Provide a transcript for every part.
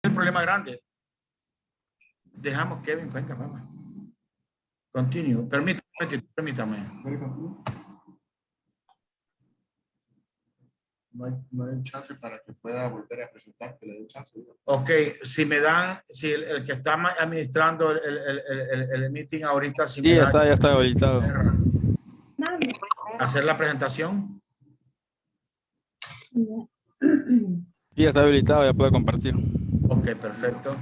el problema grande. Dejamos Kevin, venga, vamos. Continue. Permítame. No hay chance para que pueda volver a presentar, que le dé chance. Ok, si me dan, si el que está administrando el meeting ahorita, si Sí, me da, ya está habilitado. hacer la presentación. Sí, ya está habilitado, ya puede compartir. Ok, perfecto.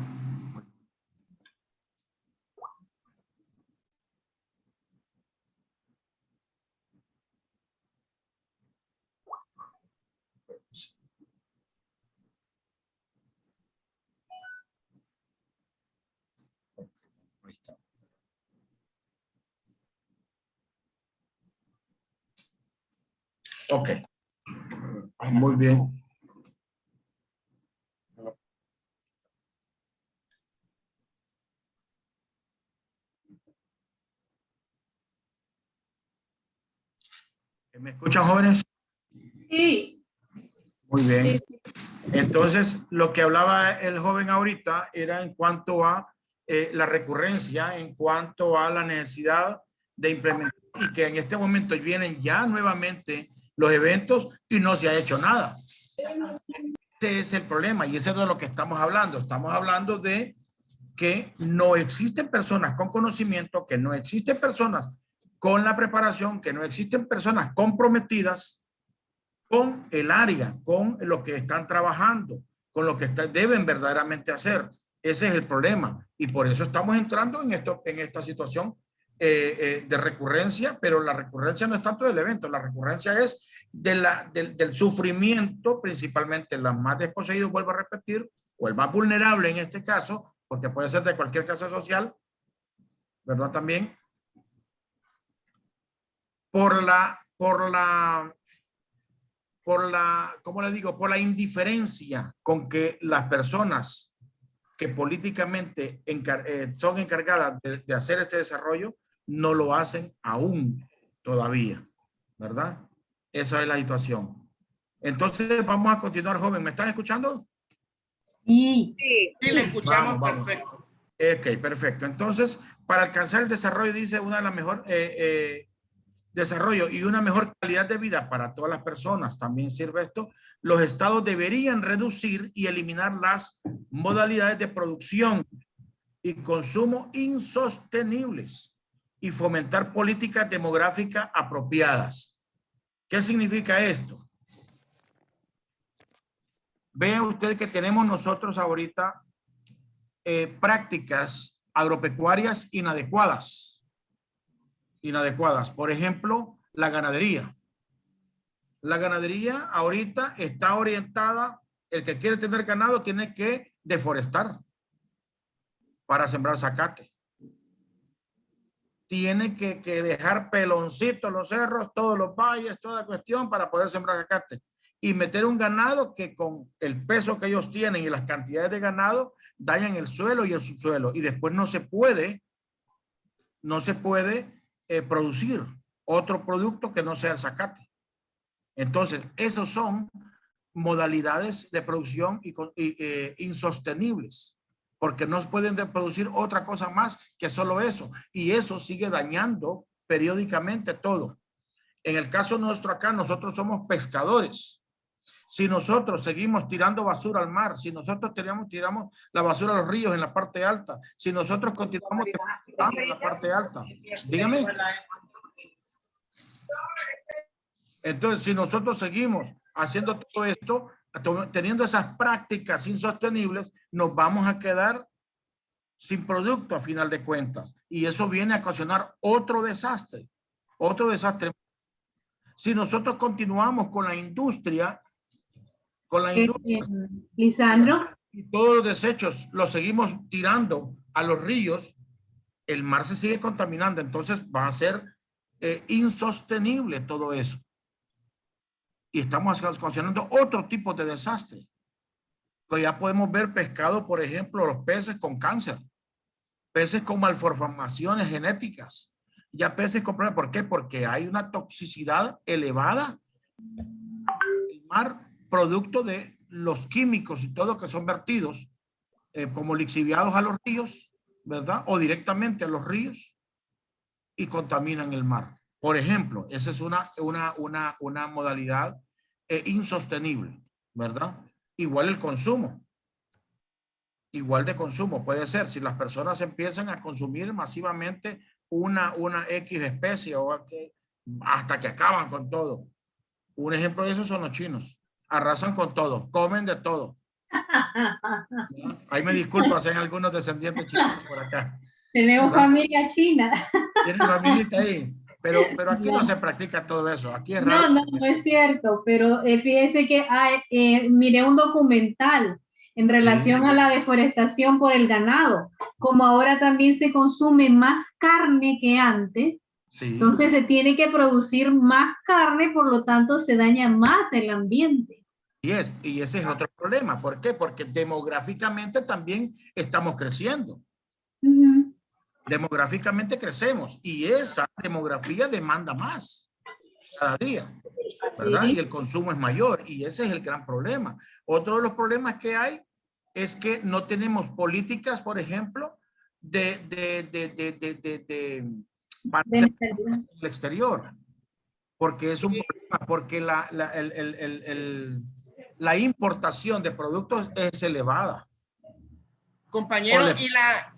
Ahí está. Ok, muy bien. ¿Me escuchan, jóvenes? Sí. Muy bien. Entonces, lo que hablaba el joven ahorita era en cuanto a la recurrencia, en cuanto a la necesidad de implementar y que en este momento vienen ya nuevamente los eventos y no se ha hecho nada. Ese es el problema y eso es de lo que estamos hablando. Estamos hablando de que no existen personas con conocimiento, que no existen personas con la preparación, que no existen personas comprometidas con el área, con lo que están trabajando, con lo que deben verdaderamente hacer. Ese es el problema. Y por eso estamos entrando en esta situación de recurrencia, pero la recurrencia no es tanto del evento, la recurrencia es del sufrimiento, principalmente los más desposeídos, vuelvo a repetir, o el más vulnerable en este caso, porque puede ser de cualquier clase social, ¿verdad? También, ¿cómo le digo? Por la indiferencia con que las personas que políticamente son encargadas de hacer este desarrollo no lo hacen aún todavía, ¿verdad? Esa es la situación. Entonces vamos a continuar, joven. ¿Me están escuchando? Sí. Sí, le escuchamos Vamos. perfecto. Ok, perfecto. Entonces, para alcanzar el desarrollo, dice una de las mejores desarrollo y una mejor calidad de vida para todas las personas, también sirve esto, los estados deberían reducir y eliminar las modalidades de producción y consumo insostenibles y fomentar políticas demográficas apropiadas. ¿Qué significa esto? Vean ustedes que tenemos nosotros ahorita prácticas agropecuarias inadecuadas. Por ejemplo, la ganadería. La ganadería ahorita está orientada, el que quiere tener ganado tiene que deforestar para sembrar zacate. Tiene que dejar peloncitos los cerros, todos los valles, toda la cuestión para poder sembrar zacate. Y meter un ganado que con el peso que ellos tienen y las cantidades de ganado dañan el suelo y el subsuelo. Y después no se puede producir otro producto que no sea el zacate. Entonces, esos son modalidades de producción insostenibles, porque no pueden producir otra cosa más que solo eso. Y eso sigue dañando periódicamente todo. En el caso nuestro acá, nosotros somos pescadores. Si nosotros seguimos tirando basura al mar, si nosotros tiramos la basura a los ríos en la parte alta, si nosotros continuamos en la parte alta, dígame. Entonces, si nosotros seguimos haciendo todo esto, teniendo esas prácticas insostenibles, nos vamos a quedar sin producto a final de cuentas. Y eso viene a ocasionar otro desastre. Si nosotros continuamos con la industria, Lisandro. y todos los desechos los seguimos tirando a los ríos, el mar se sigue contaminando. Entonces va a ser insostenible todo eso. Y estamos ocasionando otro tipo de desastre. Que ya podemos ver pescado, por ejemplo, los peces con cáncer, peces con malformaciones genéticas, ya peces con problemas. ¿Por qué? Porque hay una toxicidad elevada en el mar, producto de los químicos y todo que son vertidos como lixiviados a los ríos, ¿verdad? O directamente a los ríos y contaminan el mar. Por ejemplo, esa es una modalidad insostenible, ¿verdad? Igual el consumo. Igual de consumo puede ser si las personas empiezan a consumir masivamente una X especie o hasta que acaban con todo. Un ejemplo de eso son los chinos. Arrasan con todo, comen de todo. ¿No? Ahí me disculpas, hay algunos descendientes chinos por acá. Tenemos ¿verdad? familia china. Tienen familita ahí, pero aquí no se practica todo eso. Aquí es raro. No es cierto, pero fíjense que miré un documental en relación a la deforestación por el ganado. Como ahora también se consume más carne que antes, Sí. entonces se tiene que producir más carne, por lo tanto se daña más el ambiente. Y ese es otro problema. ¿Por qué? Porque demográficamente también estamos creciendo. Demográficamente crecemos y esa demografía demanda más cada día, ¿verdad? Sí. Y el consumo es mayor y ese es el gran problema. Otro de los problemas que hay es que no tenemos políticas, por ejemplo, para hacer en el exterior, porque es un problema, porque la importación de productos es elevada. Compañero,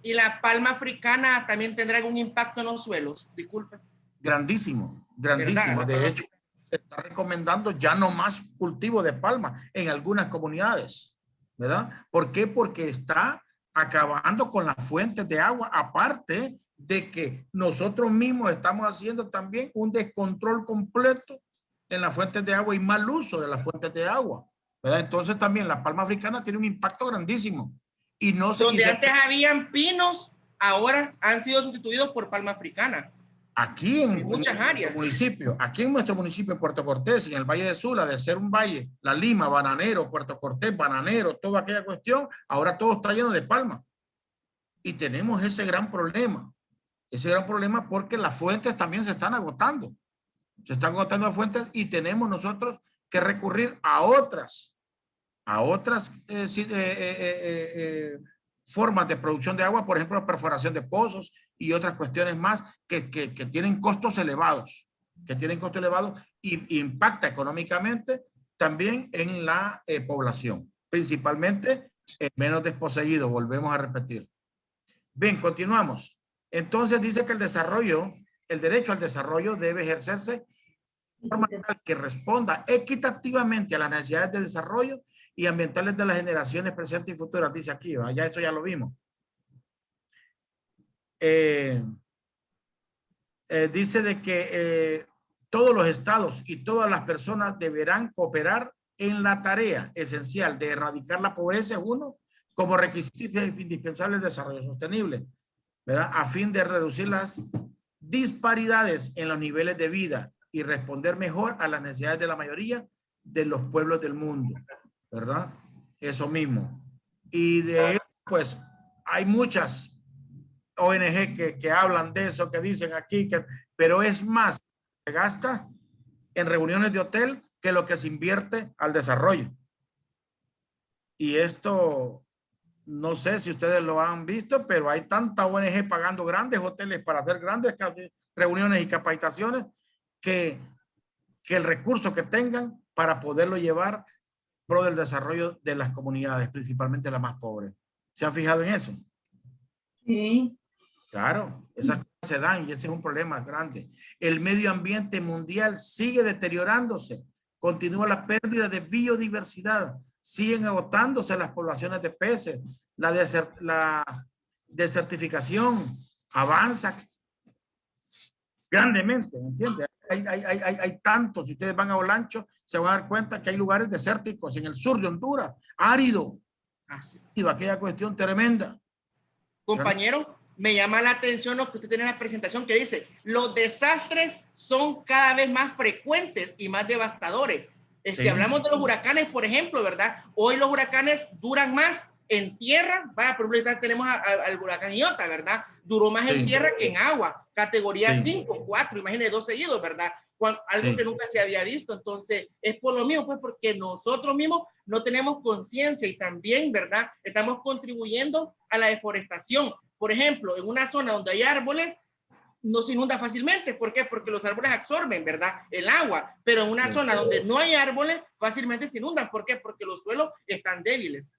¿y la palma africana también tendrá algún impacto en los suelos? Disculpe. Grandísimo, grandísimo. De hecho, se está recomendando ya no más cultivo de palma en algunas comunidades, ¿verdad? ¿Por qué? Porque está acabando con las fuentes de agua, aparte de que nosotros mismos estamos haciendo también un descontrol completo en las fuentes de agua y mal uso de las fuentes de agua, ¿verdad? Entonces también la palma africana tiene un impacto grandísimo. Y no se, donde antes habían pinos, ahora han sido sustituidos por palma africana. Aquí en muchas áreas. Municipio, aquí en nuestro municipio de Puerto Cortés, en el Valle de Sula, de ser un valle, La Lima, bananero, Puerto Cortés, bananero, toda aquella cuestión, ahora todo está lleno de palma. Y tenemos ese gran problema porque las fuentes también se están agotando. Se están agotando las fuentes y tenemos nosotros que recurrir a otras formas de producción de agua, por ejemplo, perforación de pozos y otras cuestiones más que tienen costos elevados, y impacta económicamente también en la población, principalmente en menos desposeídos, volvemos a repetir. Bien, continuamos. Entonces dice que el derecho al desarrollo debe ejercerse de forma tal que responda equitativamente a las necesidades de desarrollo y ambientales de las generaciones presentes y futuras, dice aquí, ya eso ya lo vimos. Dice de que todos los estados y todas las personas deberán cooperar en la tarea esencial de erradicar la pobreza, como requisito indispensable del desarrollo sostenible, ¿verdad? A fin de reducir las disparidades en los niveles de vida y responder mejor a las necesidades de la mayoría de los pueblos del mundo, ¿verdad? Eso mismo. Y de eso, pues, hay muchas ONG que hablan de eso, que dicen aquí, pero es más, se gasta en reuniones de hotel que lo que se invierte al desarrollo. Y esto, no sé si ustedes lo han visto, pero hay tanta ONG pagando grandes hoteles para hacer grandes reuniones y capacitaciones que el recurso que tengan para poderlo llevar pro del desarrollo de las comunidades, principalmente las más pobres. ¿Se han fijado en eso? Sí. Claro, esas cosas se dan y ese es un problema grande. El medio ambiente mundial sigue deteriorándose, continúa la pérdida de biodiversidad, siguen agotándose las poblaciones de peces, la desertificación avanza grandemente, ¿me entiendes? Hay tantos, si ustedes van a Olancho, se van a dar cuenta que hay lugares desérticos en el sur de Honduras, árido, aquella cuestión tremenda. Compañero, me llama la atención lo que usted tiene en la presentación que dice, los desastres son cada vez más frecuentes y más devastadores. Sí. Si hablamos de los huracanes, por ejemplo, ¿verdad? Hoy los huracanes duran más en tierra, vaya, por ejemplo, tenemos al huracán Iota, ¿verdad? Duró más en tierra que en agua, categoría 5, 4, imagínense 2 seguidos, ¿verdad? algo Sí. que nunca se había visto. Entonces, es por lo mismo, pues, porque nosotros mismos no tenemos conciencia y también, ¿verdad? Estamos contribuyendo a la deforestación. Por ejemplo, en una zona donde hay árboles, no se inunda fácilmente. ¿Por qué? Porque los árboles absorben, ¿verdad? El agua. Pero en una zona donde no hay árboles, fácilmente se inundan. ¿Por qué? Porque los suelos están débiles.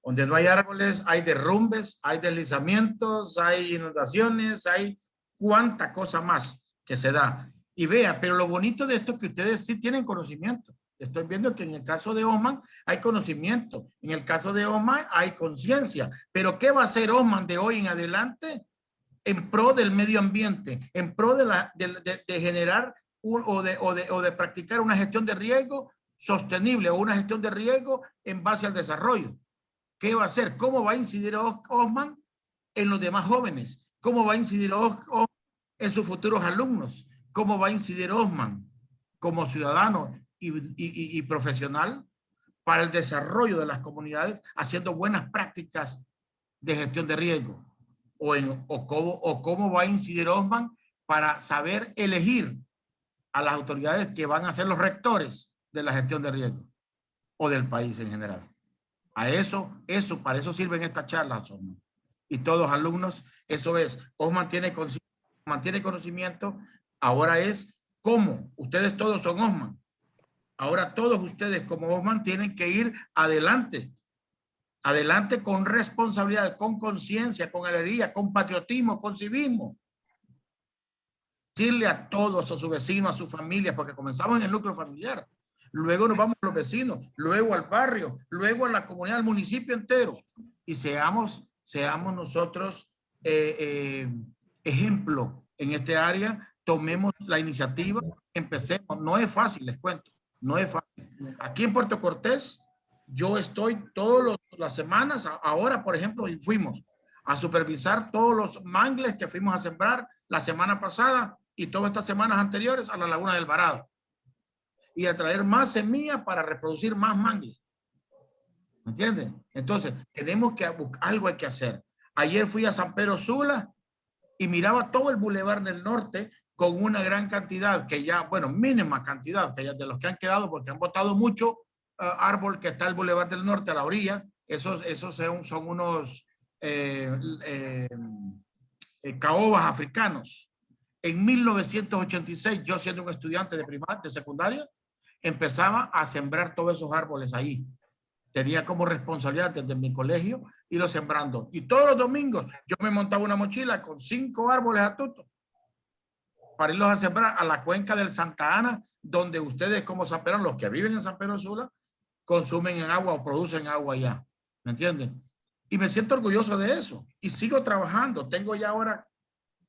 Donde no hay árboles, hay derrumbes, hay deslizamientos, hay inundaciones, hay cuánta cosa más que se da. Y vea, pero lo bonito de esto es que ustedes sí tienen conocimiento. Estoy viendo que en el caso de Osman hay conocimiento, en el caso de Osman hay conciencia. Pero ¿qué va a hacer Osman de hoy en adelante en pro del medio ambiente, en pro de generar o de practicar una gestión de riesgo sostenible o una gestión de riesgo en base al desarrollo? ¿Qué va a hacer? ¿Cómo va a incidir Osman en los demás jóvenes? ¿Cómo va a incidir Osman en sus futuros alumnos? ¿Cómo va a incidir Osman como ciudadano y profesional para el desarrollo de las comunidades haciendo buenas prácticas de gestión de riesgo? ¿O cómo va a incidir Osman para saber elegir a las autoridades que van a ser los rectores de la gestión de riesgo o del país en general? Para eso sirven estas charlas, Osman. Y todos los alumnos, eso es, Osman tiene conocimiento, ahora es cómo, ustedes todos son Osman. Ahora todos ustedes como Osman tienen que ir adelante, adelante con responsabilidad, con conciencia, con alegría, con patriotismo, con civismo. Decirle a todos, a sus vecinos, a sus familias, porque comenzamos en el núcleo familiar. Luego nos vamos a los vecinos, luego al barrio, luego a la comunidad, al municipio entero. Y seamos nosotros ejemplo en este área, tomemos la iniciativa, empecemos. No es fácil, les cuento, no es fácil. Aquí en Puerto Cortés, yo estoy todas las semanas, ahora por ejemplo, fuimos a supervisar todos los mangles que fuimos a sembrar la semana pasada y todas estas semanas anteriores a la Laguna del Varado. Y a traer más semillas para reproducir más mangles. ¿Me entienden? Entonces, tenemos que buscar, algo hay que hacer. Ayer fui a San Pedro Sula y miraba todo el Boulevard del Norte con una gran cantidad, que ya, bueno, mínima cantidad, que ya de los que han quedado, porque han botado mucho árbol que está el Boulevard del Norte a la orilla. Esos son unos caobas africanos. En 1986, yo siendo un estudiante de primaria, de secundaria, empezaba a sembrar todos esos árboles ahí. Tenía como responsabilidad desde mi colegio irlo sembrando. Y todos los domingos yo me montaba una mochila con 5 árboles a tuto para irlos a sembrar a la cuenca del Santa Ana, donde ustedes como San Pedro, los que viven en San Pedro Sula, consumen en agua o producen agua allá. ¿Me entienden? Y me siento orgulloso de eso. Y sigo trabajando. Tengo ya ahora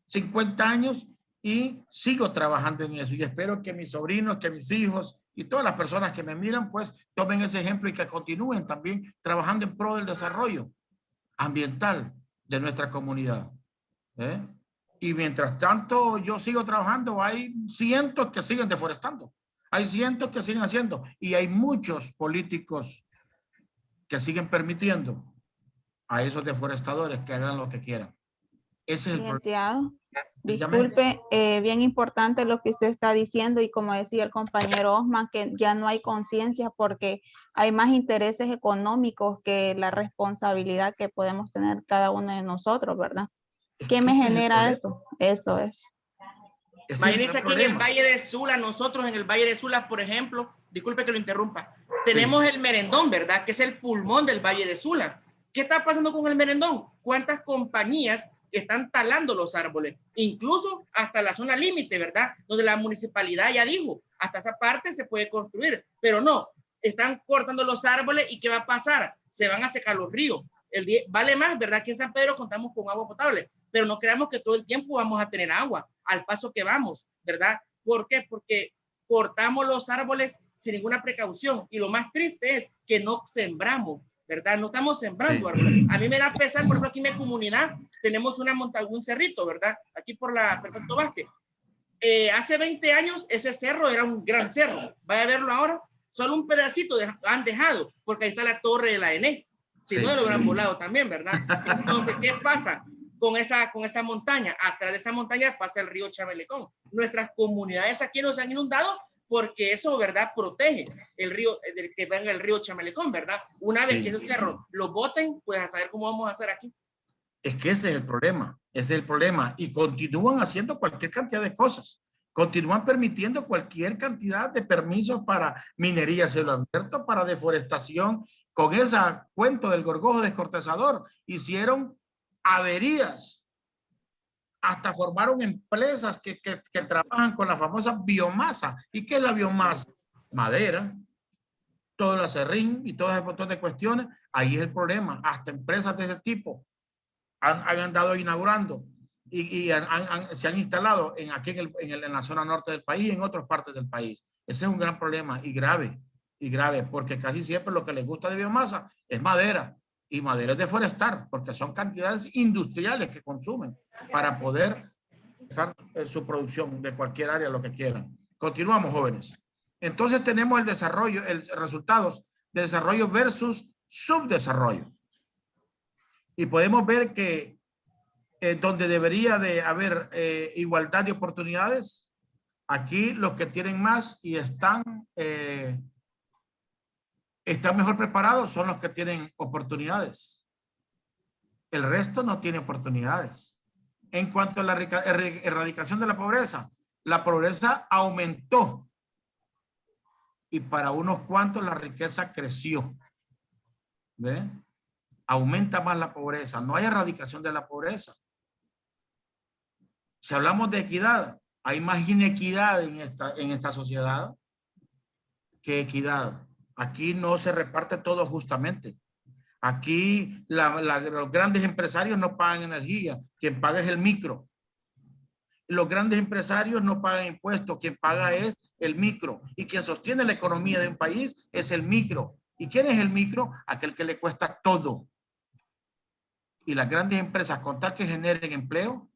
50 años y sigo trabajando en eso. Y espero que mis sobrinos, que mis hijos y todas las personas que me miran, pues tomen ese ejemplo y que continúen también trabajando en pro del desarrollo ambiental de nuestra comunidad. Y mientras tanto yo sigo trabajando, hay cientos que siguen deforestando, hay cientos que siguen haciendo y hay muchos políticos que siguen permitiendo a esos deforestadores que hagan lo que quieran. Ese es el Licenciado, Dígame. disculpe, bien importante lo que usted está diciendo y como decía el compañero Osman, que ya no hay conciencia porque hay más intereses económicos que la responsabilidad que podemos tener cada uno de nosotros, ¿verdad? ¿Qué me genera eso? Eso es. Imagínense aquí en el Valle de Sula, nosotros en el Valle de Sula, por ejemplo, disculpe que lo interrumpa, tenemos el merendón, ¿verdad? Que es el pulmón del Valle de Sula. ¿Qué está pasando con el merendón? ¿Cuántas compañías están talando los árboles? Incluso hasta la zona límite, ¿verdad? Donde la municipalidad ya dijo, hasta esa parte se puede construir, pero no, están cortando los árboles y ¿qué va a pasar? Se van a secar los ríos. Vale más, ¿verdad? Que en San Pedro contamos con agua potable, pero no creamos que todo el tiempo vamos a tener agua al paso que vamos, ¿verdad? ¿Por qué? Porque cortamos los árboles sin ninguna precaución y lo más triste es que no sembramos, ¿verdad? No estamos sembrando árboles. A mí me da pesar, por ejemplo, aquí en mi comunidad tenemos una montaña, un cerrito, ¿verdad? Aquí por la Perfecto Vázquez. Hace 20 años ese cerro era un gran cerro. Vaya a verlo ahora. Solo un pedacito han dejado, porque ahí está la torre de la ENE. Si no, lo hubieran volado también, ¿verdad? Entonces, ¿qué pasa? con esa montaña. Atrás de esa montaña pasa el río Chamelecón. Nuestras comunidades aquí no se han inundado porque eso, ¿verdad? Protege el río, que venga el río Chamelecón, ¿verdad? Una vez que esos cerros los boten, pues a saber cómo vamos a hacer aquí. Es que ese es el problema, ese es el problema. Y continúan haciendo cualquier cantidad de cosas. Continúan permitiendo cualquier cantidad de permisos para minería a cielo abierto, para deforestación. Con ese cuento del gorgojo descortezador, hicieron averías. Hasta formaron empresas que trabajan con la famosa biomasa. ¿Y qué es la biomasa? Madera, todo el acerrín y todo ese montón de cuestiones. Ahí es el problema. Hasta empresas de ese tipo han andado inaugurando y se han instalado aquí en la zona norte del país y en otras partes del país. Ese es un gran problema y grave, porque casi siempre lo que les gusta de biomasa es madera. Y madera es de forestar, porque son cantidades industriales que consumen para poder hacer su producción de cualquier área, lo que quieran. Continuamos, jóvenes. Entonces tenemos el desarrollo, resultados de desarrollo versus subdesarrollo. Y podemos ver que donde debería de haber igualdad de oportunidades, aquí los que tienen más y están mejor preparados son los que tienen oportunidades. El resto no tiene oportunidades. En cuanto a la erradicación de la pobreza aumentó. Y para unos cuantos la riqueza creció. ¿Ve? Aumenta más la pobreza. No hay erradicación de la pobreza. Si hablamos de equidad, hay más inequidad en esta sociedad que equidad. Aquí no se reparte todo justamente. Aquí los grandes empresarios no pagan energía. Quien paga es el micro. Los grandes empresarios no pagan impuestos. Quien paga es el micro. Y quien sostiene la economía de un país es el micro. ¿Y quién es el micro? Aquel que le cuesta todo. Y las grandes empresas, con tal que generen empleo,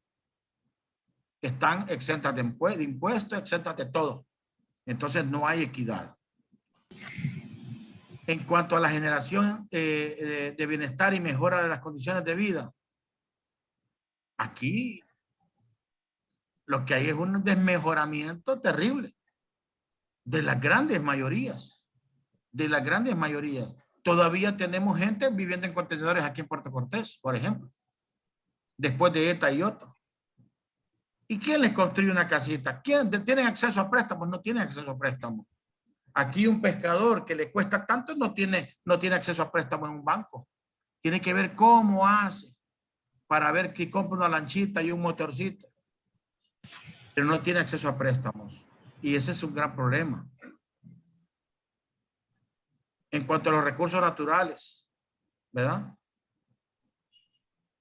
están exentas de impuestos, exentas de todo. Entonces no hay equidad. En cuanto a la generación de bienestar y mejora de las condiciones de vida, aquí lo que hay es un desmejoramiento terrible de las grandes mayorías. De las grandes mayorías. Todavía tenemos gente viviendo en contenedores aquí en Puerto Cortés, por ejemplo, después de ETA y OTA. ¿Y quién les construye una casita? ¿Quién tienen acceso a préstamos? No tienen acceso a préstamos. Aquí un pescador que le cuesta tanto no tiene acceso a préstamo en un banco. Tiene que ver cómo hace para ver que compra una lanchita y un motorcito. Pero no tiene acceso a préstamos. Y ese es un gran problema. En cuanto a los recursos naturales, ¿verdad?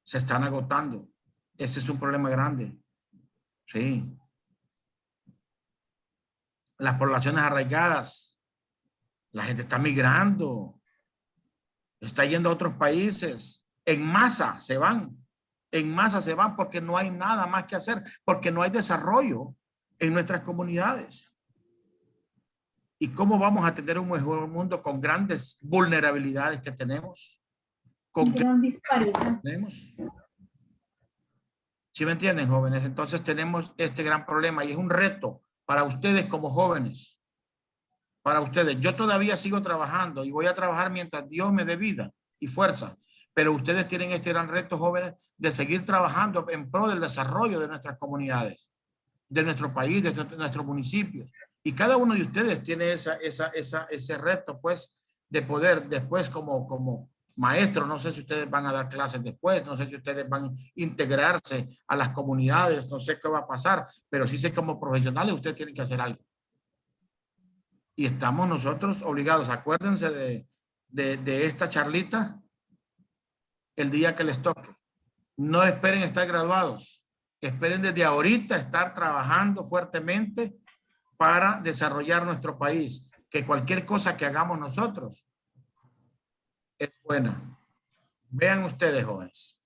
Se están agotando. Ese es un problema grande. Sí. Las poblaciones arraigadas. La gente está migrando. Está yendo a otros países. En masa se van. En masa se van porque no hay nada más que hacer. Porque no hay desarrollo en nuestras comunidades. ¿Y cómo vamos a tener un mejor mundo con grandes vulnerabilidades que tenemos? Con gran disparidad. ¿Sí me entienden, jóvenes? Entonces tenemos este gran problema y es un reto para ustedes como jóvenes. Para ustedes. Yo todavía sigo trabajando y voy a trabajar mientras Dios me dé vida y fuerza. Pero ustedes tienen este gran reto, jóvenes, de seguir trabajando en pro del desarrollo de nuestras comunidades, de nuestro país, de nuestros municipios. Y cada uno de ustedes tiene ese reto, pues, de poder después como maestros, no sé si ustedes van a dar clases después, no sé si ustedes van a integrarse a las comunidades, no sé qué va a pasar, pero sí sé como profesionales ustedes tienen que hacer algo. Y estamos nosotros obligados, acuérdense de esta charlita el día que les toque. No esperen estar graduados, esperen desde ahorita estar trabajando fuertemente para desarrollar nuestro país, que cualquier cosa que hagamos nosotros es buena. Vean ustedes, jóvenes.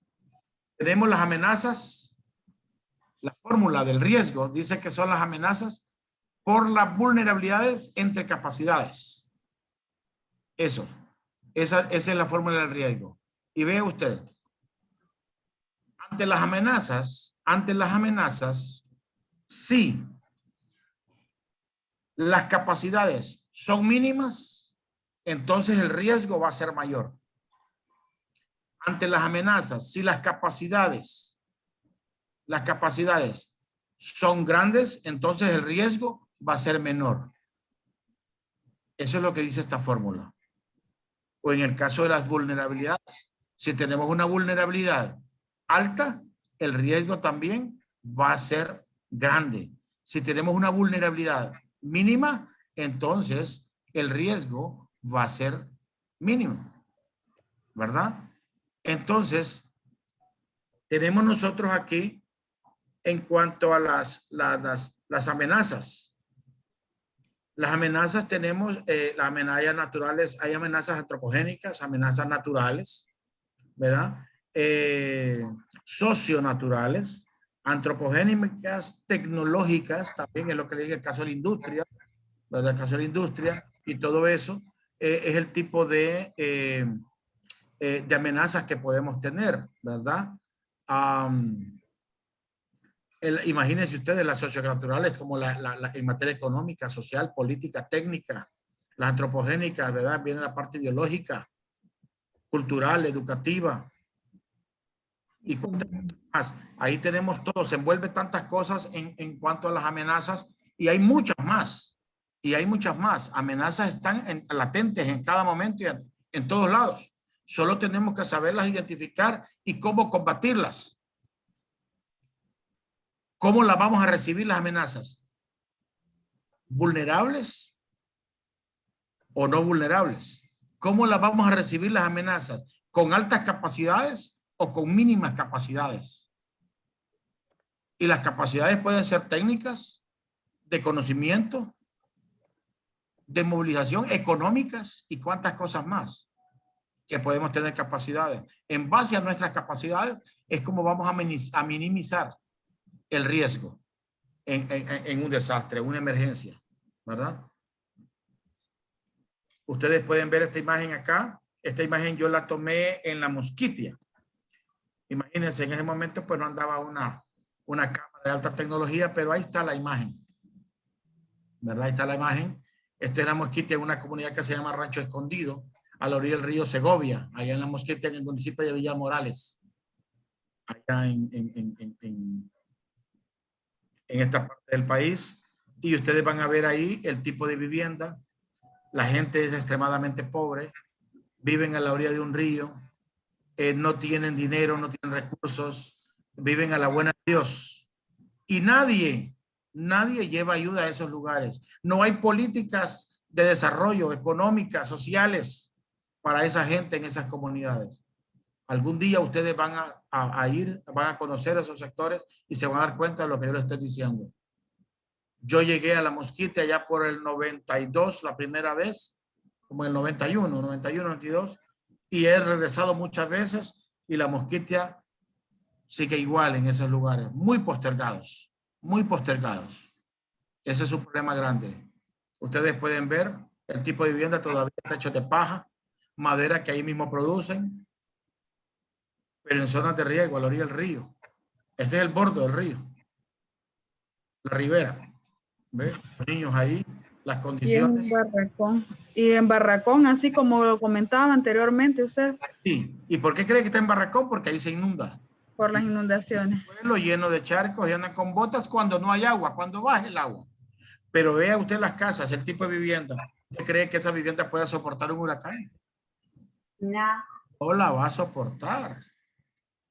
Tenemos las amenazas. La fórmula del riesgo dice que son las amenazas por las vulnerabilidades entre capacidades. Esa es la fórmula del riesgo. Y vea usted. ante las amenazas, si las capacidades son mínimas, entonces el riesgo va a ser mayor. Ante las amenazas, si las capacidades son grandes, entonces el riesgo va a ser menor. Eso es lo que dice esta fórmula. O en el caso de las vulnerabilidades, si tenemos una vulnerabilidad alta, el riesgo también va a ser grande. Si tenemos una vulnerabilidad mínima, entonces el riesgo va a ser mínimo, ¿verdad? Entonces, tenemos nosotros aquí, en cuanto a las amenazas. Las amenazas tenemos, las amenazas naturales, hay amenazas antropogénicas, amenazas naturales, ¿verdad? Socionaturales, antropogénicas, tecnológicas, también es lo que le dije, el caso de la industria, ¿verdad? El caso de la industria y todo eso es el tipo de amenazas que podemos tener, ¿verdad? Imagínense ustedes las socioculturales como en materia económica, social, política, técnica, las antropogénicas, ¿verdad? Viene la parte ideológica, cultural, educativa. Y más. Ahí tenemos todo, se envuelve tantas cosas en cuanto a las amenazas y hay muchas más. Y hay muchas más. Amenazas están latentes en cada momento y en todos lados. Solo tenemos que saberlas identificar y cómo combatirlas. ¿Cómo las vamos a recibir las amenazas? ¿Vulnerables o no vulnerables? ¿Cómo las vamos a recibir las amenazas? ¿Con altas capacidades o con mínimas capacidades? Y las capacidades pueden ser técnicas, de conocimiento, de movilización, económicas y cuántas cosas más que podemos tener capacidades. En base a nuestras capacidades es como vamos a minimizar el riesgo en un desastre, una emergencia, ¿verdad? Ustedes pueden ver esta imagen acá. Esta imagen yo la tomé en la Mosquitia. Imagínense, en ese momento pues no andaba una cámara de alta tecnología, pero ahí está la imagen, ¿verdad? Ahí está la imagen. Esto es la Mosquitia, en una comunidad que se llama Rancho Escondido, a la orilla del río Segovia, allá en la Mosquitia, en el municipio de Villa Morales, allá en esta parte del país. Y ustedes van a ver ahí el tipo de vivienda. La gente es extremadamente pobre, viven a la orilla de un río, no tienen dinero, no tienen recursos, viven a la buena de Dios. Y nadie lleva ayuda a esos lugares. No hay políticas de desarrollo económicas, sociales para esa gente en esas comunidades. Algún día ustedes van a ir, van a conocer esos sectores y se van a dar cuenta de lo que yo les estoy diciendo. Yo llegué a la Mosquitia ya por el 92, la primera vez, como el 91, 92, y he regresado muchas veces y la Mosquitia sigue igual en esos lugares, muy postergados, muy postergados. Ese es un problema grande. Ustedes pueden ver el tipo de vivienda todavía está hecho de paja, madera que ahí mismo producen, pero en zonas de riego, a la orilla del río. Ese es el borde del río, la ribera. ¿Ve? Los niños ahí, las condiciones. Y en barracón, así como lo comentaba anteriormente usted. Sí. ¿Y por qué cree que está en barracón? Porque ahí se inunda. Por las inundaciones. Un pueblo lleno de charcos y andan con botas cuando no hay agua, cuando baja el agua. Pero vea usted las casas, el tipo de vivienda. ¿Usted cree que esa vivienda pueda soportar un huracán? No. No la va a soportar.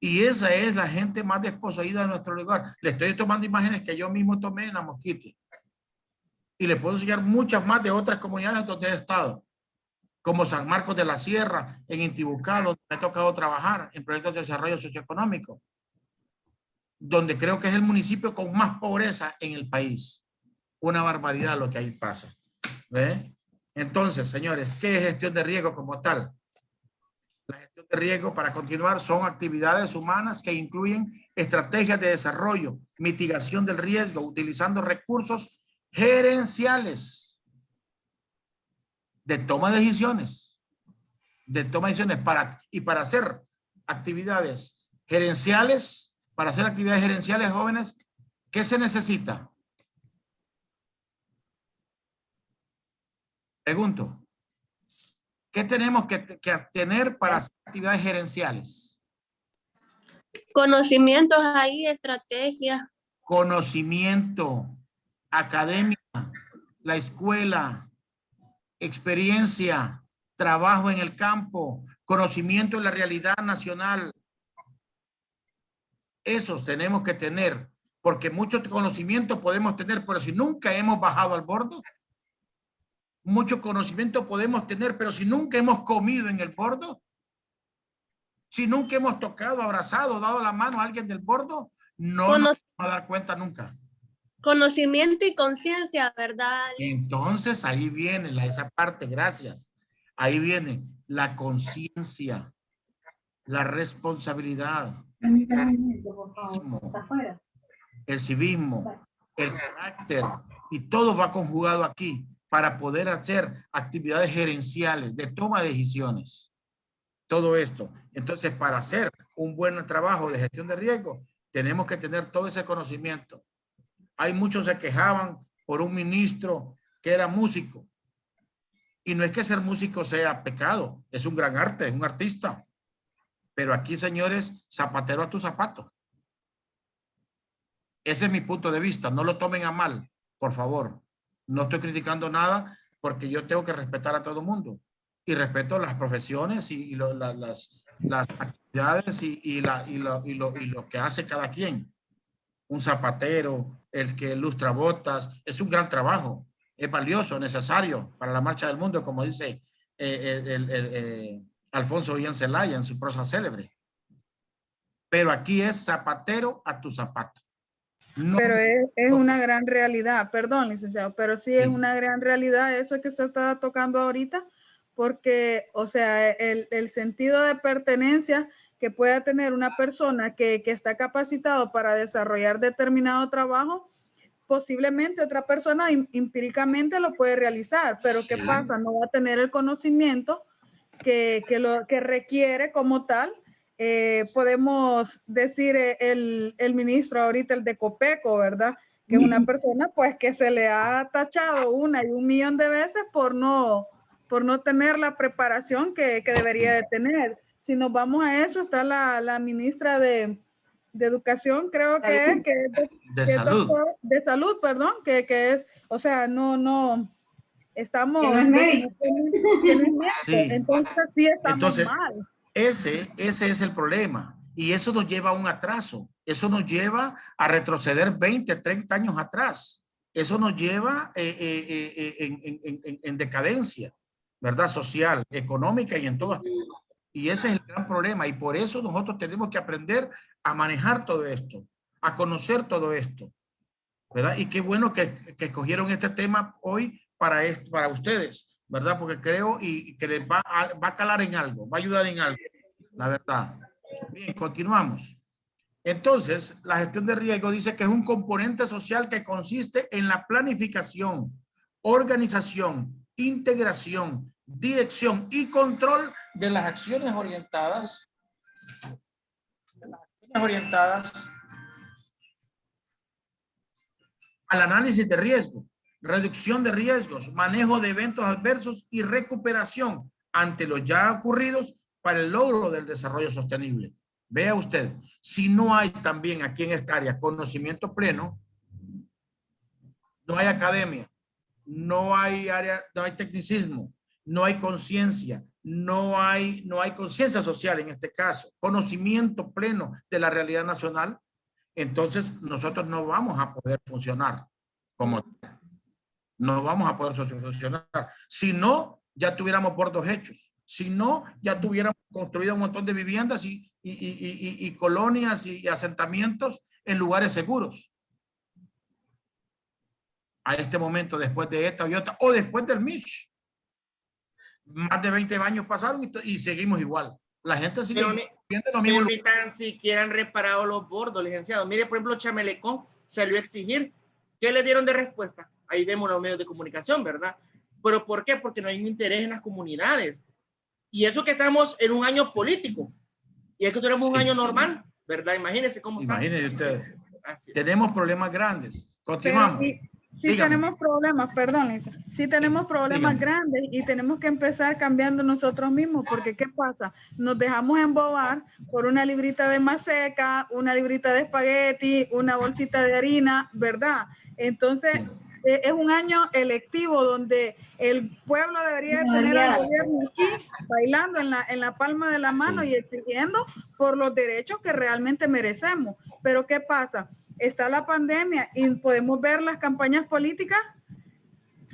Y esa es la gente más desposeída de nuestro lugar. Le estoy tomando imágenes que yo mismo tomé en la Mosquitia. Y le puedo enseñar muchas más de otras comunidades donde he estado, como San Marcos de la Sierra, en Intibucá, donde me ha tocado trabajar en proyectos de desarrollo socioeconómico, donde creo que es el municipio con más pobreza en el país. Una barbaridad lo que ahí pasa. ¿Ve? Entonces, señores, ¿qué es gestión de riesgo como tal? La gestión de riesgo, para continuar, son actividades humanas que incluyen estrategias de desarrollo, mitigación del riesgo, utilizando recursos gerenciales de toma de decisiones, para hacer actividades gerenciales para hacer actividades gerenciales, jóvenes, ¿qué se necesita? Pregunto. ¿Qué tenemos que tener para hacer actividades gerenciales? Conocimientos ahí, estrategias. Conocimiento, academia, la escuela, experiencia, trabajo en el campo, conocimiento de la realidad nacional. Esos tenemos que tener, porque mucho conocimiento podemos tener, pero si nunca hemos bajado al bordo, mucho conocimiento podemos tener, pero si nunca hemos comido en el bordo, si nunca hemos tocado, abrazado, dado la mano a alguien del bordo, no nos vamos a dar cuenta nunca. Conocimiento y conciencia, ¿verdad? Entonces ahí viene esa parte, gracias. Ahí viene la conciencia, la responsabilidad, el civismo, el carácter, y todo va conjugado aquí para poder hacer actividades gerenciales de toma de decisiones. Todo esto. Entonces, para hacer un buen trabajo de gestión de riesgo, tenemos que tener todo ese conocimiento. Hay muchos que se quejaban por un ministro que era músico. Y no es que ser músico sea pecado, es un gran arte, es un artista. Pero aquí, señores, zapatero a tu zapato. Ese es mi punto de vista. No lo tomen a mal, por favor. No estoy criticando nada porque yo tengo que respetar a todo el mundo. Y respeto las profesiones y las actividades y lo que hace cada quien. Un zapatero, el que lustra botas, es un gran trabajo. Es valioso, necesario para la marcha del mundo, como dice Alfonso Guillén Zelaya en su prosa célebre. Pero aquí es zapatero a tu zapato. No, pero es una gran realidad, perdón, licenciado, pero sí es una gran realidad eso que usted está tocando ahorita, porque, o sea, el sentido de pertenencia que pueda tener una persona que está capacitado para desarrollar determinado trabajo, posiblemente otra persona empíricamente lo puede realizar, pero ¿qué pasa? No va a tener el conocimiento que requiere como tal. Podemos decir el ministro ahorita, el de Copeco, ¿verdad? Que es una persona pues que se le ha tachado 1 y 1 millón de veces por no tener la preparación que debería de tener. Si nos vamos a eso, está la ministra de Educación, creo que es de salud. De salud, perdón, que es, o sea, no, estamos... Sí. Entonces sí estamos mal. Ese es el problema. Y eso nos lleva a un atraso. Eso nos lleva a retroceder 20, 30 años atrás. Eso nos lleva en decadencia, ¿verdad? Social, económica y en todas. Y ese es el gran problema. Y por eso nosotros tenemos que aprender a manejar todo esto, a conocer todo esto, ¿verdad? Y qué bueno que escogieron este tema hoy para ustedes, ¿verdad? Porque creo que les va a calar en algo, va a ayudar en algo, la verdad. Bien, continuamos. Entonces, la gestión de riesgo dice que es un componente social que consiste en la planificación, organización, integración, dirección y control de las acciones orientadas al análisis de riesgo, reducción de riesgos, manejo de eventos adversos y recuperación ante los ya ocurridos para el logro del desarrollo sostenible. Vea usted, si no hay también aquí en esta área conocimiento pleno, no hay academia, no hay tecnicismo, no hay conciencia, no hay conciencia social en este caso, conocimiento pleno de la realidad nacional, entonces nosotros no vamos a poder funcionar como tal. No vamos a poder funcionar. Si no, ya tuviéramos bordos hechos. Si no, ya tuviéramos construido un montón de viviendas y colonias y asentamientos en lugares seguros. A este momento, después de esta y otra, o después del Mitch. Más de 20 años pasaron y seguimos igual. La gente sigue viendo lo mismo. Pero ni tan siquiera han reparado los bordos, licenciado. Mire, por ejemplo, Chamelecón salió a exigir. ¿Qué le dieron de respuesta? Ahí vemos los medios de comunicación, ¿verdad? ¿Pero por qué? Porque no hay un interés en las comunidades. Y eso que estamos en un año político. Y es que tenemos un año normal. ¿verdad? Imagínense cómo está. Imagínense ustedes. Así es. Tenemos problemas grandes. Continuamos. Sí Dígame. tenemos problemas, perdón, Lisa. Sí tenemos problemas Dígame. grandes y tenemos que empezar cambiando nosotros mismos, porque ¿qué pasa? Nos dejamos embobar por una librita de maseca, una librita de espagueti, una bolsita de harina, ¿verdad? Entonces, es un año electivo donde el pueblo debería tener al gobierno aquí bailando en la palma de la mano y exigiendo por los derechos que realmente merecemos. Pero ¿qué pasa? Está la pandemia y podemos ver las campañas políticas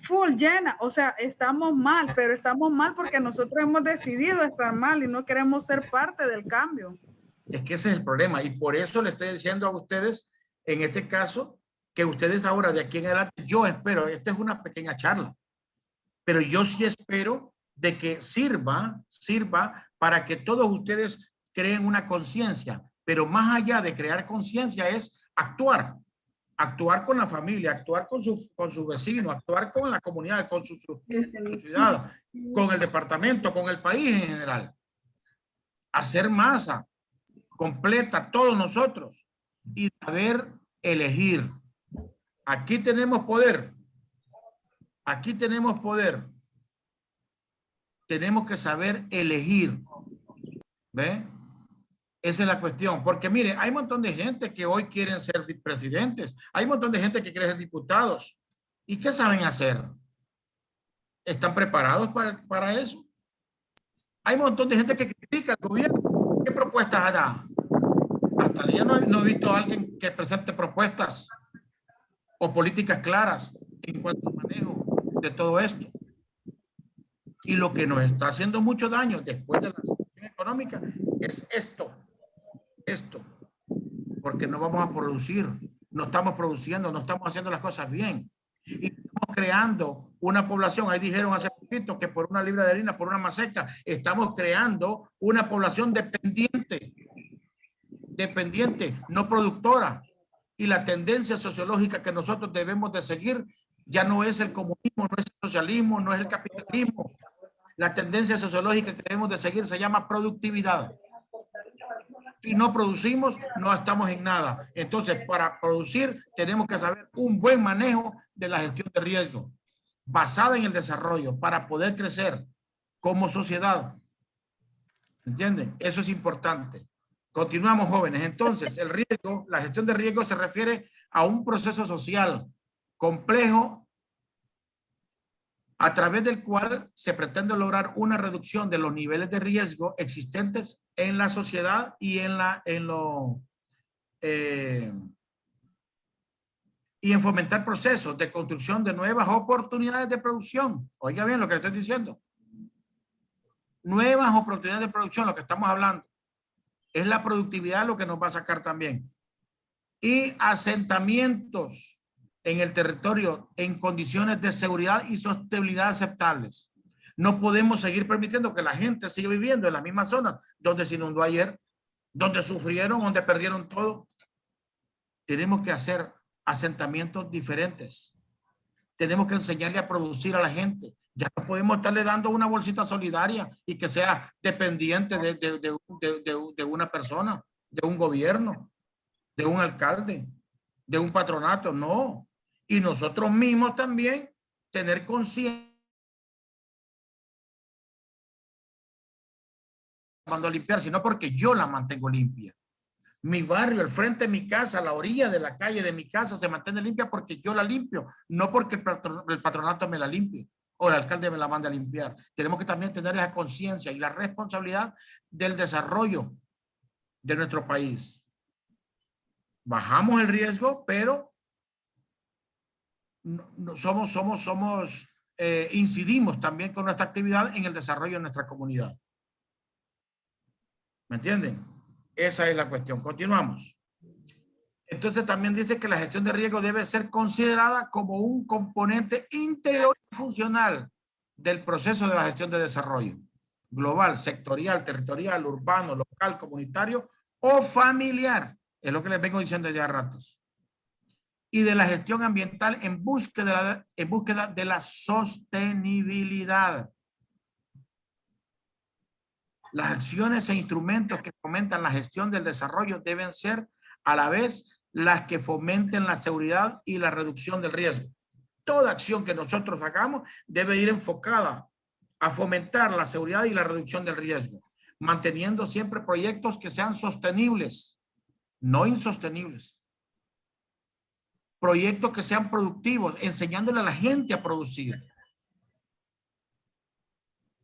full llenas. O sea, estamos mal, pero estamos mal porque nosotros hemos decidido estar mal y no queremos ser parte del cambio. Es que ese es el problema y por eso le estoy diciendo a ustedes, en este caso, que ustedes ahora de aquí en adelante, yo espero, esta es una pequeña charla, pero yo sí espero de que sirva para que todos ustedes creen una conciencia, pero más allá de crear conciencia es actuar con la familia, actuar con su vecino, actuar con la comunidad, con su ciudad, con el departamento, con el país en general. Hacer masa completa todos nosotros y saber elegir. Aquí tenemos poder. Aquí tenemos poder. Tenemos que saber elegir. ¿Ve? Esa es la cuestión. Porque mire, hay un montón de gente que hoy quieren ser presidentes. Hay un montón de gente que quiere ser diputados. ¿Y qué saben hacer? ¿Están preparados para eso? Hay un montón de gente que critica al gobierno. ¿Qué propuestas da? Hasta ya no he visto a alguien que presente propuestas o políticas claras en cuanto al manejo de todo esto. Y lo que nos está haciendo mucho daño después de la situación económica es esto, porque no vamos a producir, no estamos produciendo, no estamos haciendo las cosas bien. Y estamos creando una población, ahí dijeron hace poquito que por una libra de harina, por una maseca, estamos creando una población dependiente, no productora. Y la tendencia sociológica que nosotros debemos de seguir ya no es el comunismo, no es el socialismo, no es el capitalismo. La tendencia sociológica que debemos de seguir se llama productividad. Si no producimos, no estamos en nada. Entonces, para producir, tenemos que saber un buen manejo de la gestión de riesgo, basada en el desarrollo, para poder crecer como sociedad. ¿Entienden? Eso es importante. Continuamos, jóvenes. Entonces, el riesgo, la gestión de riesgo se refiere a un proceso social complejo a través del cual se pretende lograr una reducción de los niveles de riesgo existentes en la sociedad y en fomentar procesos de construcción de nuevas oportunidades de producción. Oiga bien lo que le estoy diciendo. Nuevas oportunidades de producción, lo que estamos hablando. Es la productividad lo que nos va a sacar también. Y asentamientos en el territorio en condiciones de seguridad y sostenibilidad aceptables. No podemos seguir permitiendo que la gente siga viviendo en las mismas zonas donde se inundó ayer, donde sufrieron, donde perdieron todo. Tenemos que hacer asentamientos diferentes. Tenemos que enseñarle a producir a la gente. Ya no podemos estarle dando una bolsita solidaria y que sea dependiente de una persona, de un gobierno, de un alcalde, de un patronato. No. Y nosotros mismos también tener conciencia cuando limpiar, sino porque yo la mantengo limpia. Mi barrio, el frente de mi casa, la orilla de la calle de mi casa se mantiene limpia porque yo la limpio, no porque el patronato me la limpie o el alcalde me la mande a limpiar. Tenemos que también tener esa conciencia y la responsabilidad del desarrollo de nuestro país. Bajamos el riesgo, pero incidimos también con nuestra actividad en el desarrollo de nuestra comunidad. ¿Me entienden? Esa es la cuestión. Continuamos. Entonces también dice que la gestión de riesgo debe ser considerada como un componente íntegro y funcional del proceso de la gestión de desarrollo global, sectorial, territorial, urbano, local, comunitario o familiar. Es lo que les vengo diciendo ya a ratos. Y de la gestión ambiental en búsqueda de la sostenibilidad. Las acciones e instrumentos que fomentan la gestión del desarrollo deben ser a la vez las que fomenten la seguridad y la reducción del riesgo. Toda acción que nosotros hagamos debe ir enfocada a fomentar la seguridad y la reducción del riesgo, manteniendo siempre proyectos que sean sostenibles, no insostenibles. Proyectos que sean productivos, enseñándole a la gente a producir.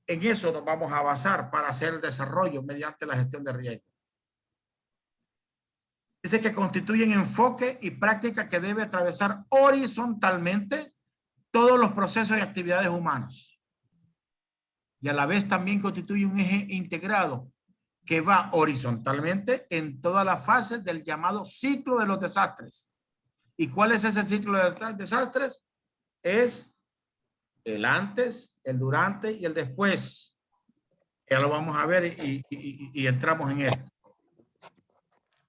En eso nos vamos a basar para hacer el desarrollo mediante la gestión de riesgo. Dice que constituyen enfoque y práctica que debe atravesar horizontalmente todos los procesos y actividades humanos. Y a la vez también constituye un eje integrado que va horizontalmente en todas las fases del llamado ciclo de los desastres. ¿Y cuál es ese ciclo de desastres? Es el antes, el durante y el después. Ya lo vamos a ver y entramos en esto.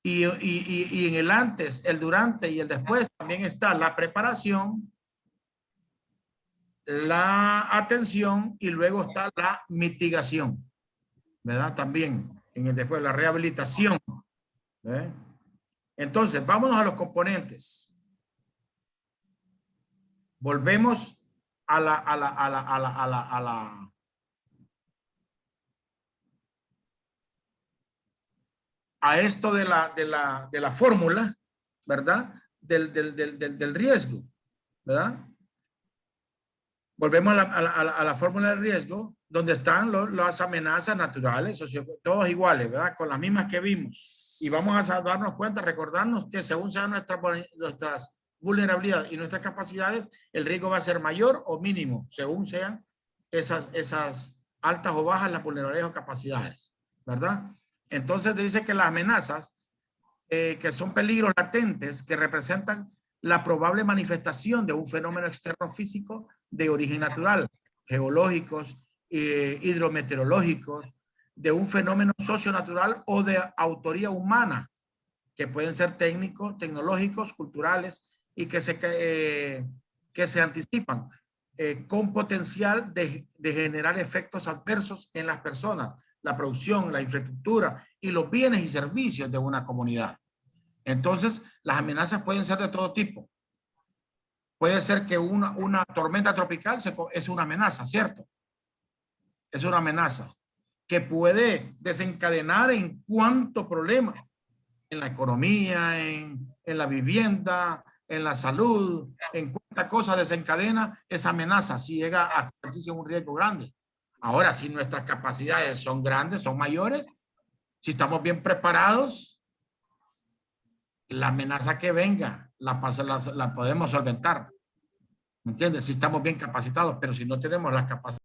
Y en el antes, el durante y el después también está la preparación, la atención y luego está la mitigación, ¿verdad? También en el después, la rehabilitación. ¿Verdad? Entonces, vámonos a los componentes. Volvemos a esto de la fórmula, ¿verdad? Del riesgo, ¿verdad? Volvemos a la fórmula del riesgo, donde están las amenazas naturales, todos iguales, ¿verdad? Con las mismas que vimos. Y vamos a darnos cuenta, recordarnos que según sean nuestras vulnerabilidades y nuestras capacidades, el riesgo va a ser mayor o mínimo, según sean esas altas o bajas las vulnerabilidades o capacidades, ¿verdad? Entonces dice que las amenazas, que son peligros latentes, que representan la probable manifestación de un fenómeno externo físico de origen natural, geológicos, hidrometeorológicos, de un fenómeno socionatural o de autoría humana, que pueden ser técnicos, tecnológicos, culturales, y que se anticipan con potencial de generar efectos adversos en las personas, la producción, la infraestructura y los bienes y servicios de una comunidad. Entonces, las amenazas pueden ser de todo tipo. Puede ser que una tormenta tropical es una amenaza, ¿cierto? Es una amenaza que puede desencadenar en cuánto problema en la economía, en la vivienda, en la salud, en cuánta cosa desencadena esa amenaza si llega a convertirse en un riesgo grande. Ahora, si nuestras capacidades son grandes, son mayores, si estamos bien preparados, la amenaza que venga la podemos solventar. ¿Me entiendes? Si estamos bien capacitados, pero si no tenemos las capacidades